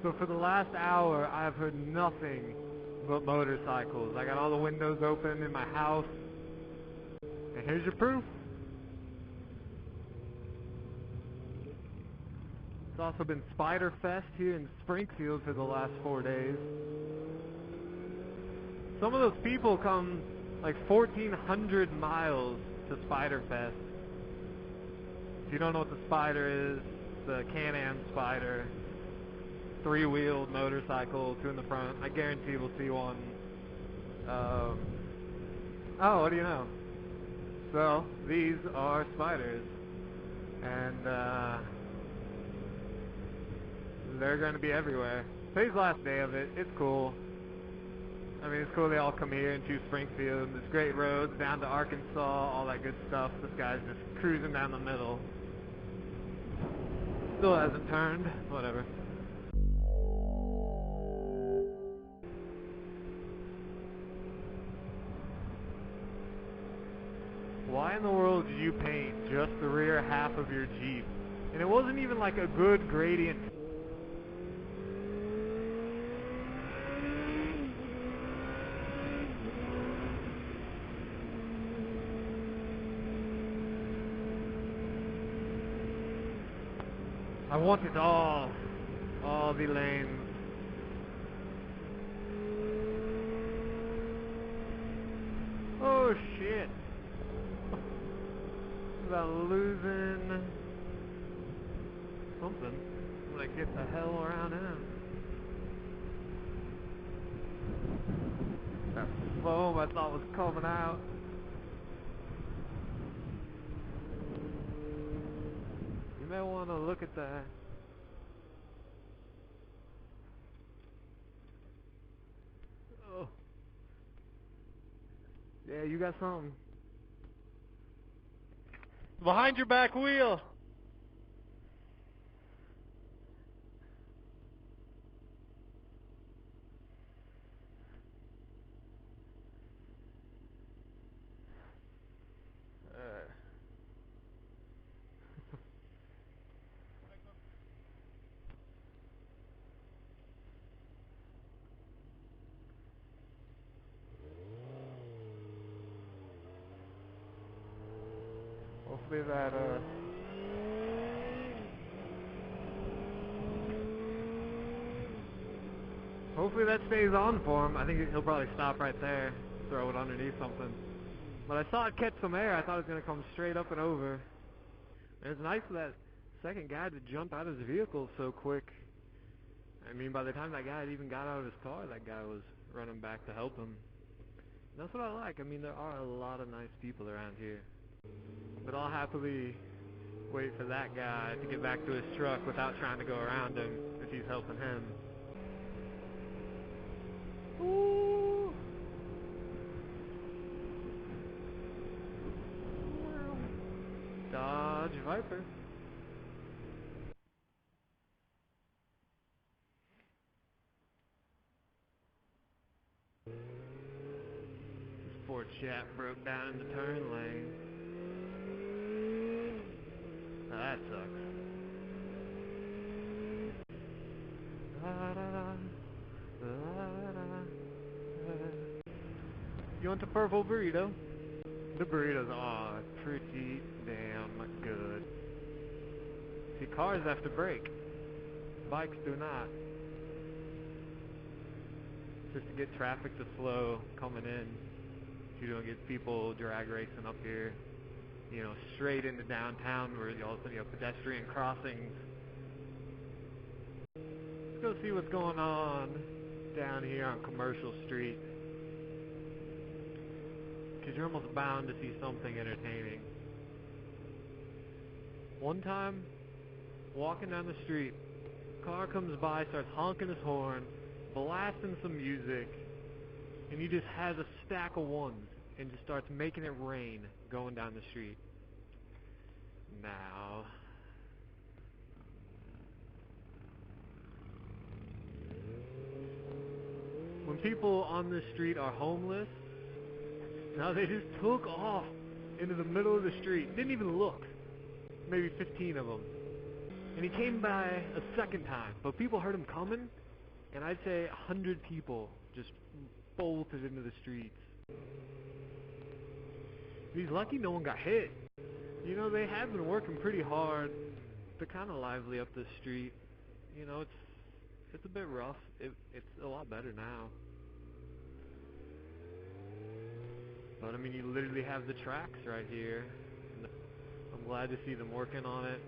So for the last hour, I've heard nothing but motorcycles. I got all the windows open in my house. And here's your proof. It's also been Spider Fest here in Springfield for the last 4 days. Some of those people come like 1,400 miles to Spider Fest. If you don't know what the Spider is, the Can-Am Spider. Three-wheeled motorcycle, two in the front. I guarantee we'll see one. Oh, what do you know? So, these are spiders. And, they're going to be everywhere. Today's the last day of it. It's cool. I mean, it's cool they all come here and choose Springfield. There's great roads down to Arkansas, all that good stuff. This guy's just cruising down the middle. Still hasn't turned. Whatever. Why in the world did you paint just the rear half of your Jeep? And it wasn't even like a good gradient. I want it all the lanes. Oh shit. About losing something. I'm gonna get the hell around him. That foam I thought was coming out. You may want to look at that. Oh. Yeah, you got something. Behind your back wheel. Hopefully that hopefully that stays on for him. I think he'll probably stop right there, throw it underneath something. But I saw it catch some air. I thought it was gonna come straight up and over. And it's nice for that second guy to jump out of his vehicle so quick. I mean, by the time that guy even got out of his car, that guy was running back to help him. And that's what I like. I mean, there are a lot of nice people around here. But I'll happily wait for that guy to get back to his truck without trying to go around him if he's helping him. Ooh. Dodge Viper. This poor chap broke down in the turn lane. Now that sucks. You want the purple burrito? The burritos are pretty damn good. See, cars have to brake. Bikes do not. Just to get traffic to slow coming in. So you don't get people drag racing up here, you know, straight into downtown where you also have pedestrian crossings. Let's go see what's going on down here on Commercial Street. Because you're almost bound to see something entertaining. One time, walking down the street, car comes by, starts honking his horn, blasting some music, and he just has a stack of ones and just starts making it rain going down the street. Now, when people on this street are homeless, now they just took off into the middle of the street, didn't even look, maybe 15 of them, And he came by a second time, but people heard him coming, and I'd say 100 people just bolted into the streets. He's lucky no one got hit. You know, they have been working pretty hard. They're kind of lively up this street. You know, it's a bit rough. It's a lot better now. But I mean, you literally have the tracks right here. I'm glad to see them working on it.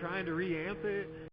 Trying to re-amp it.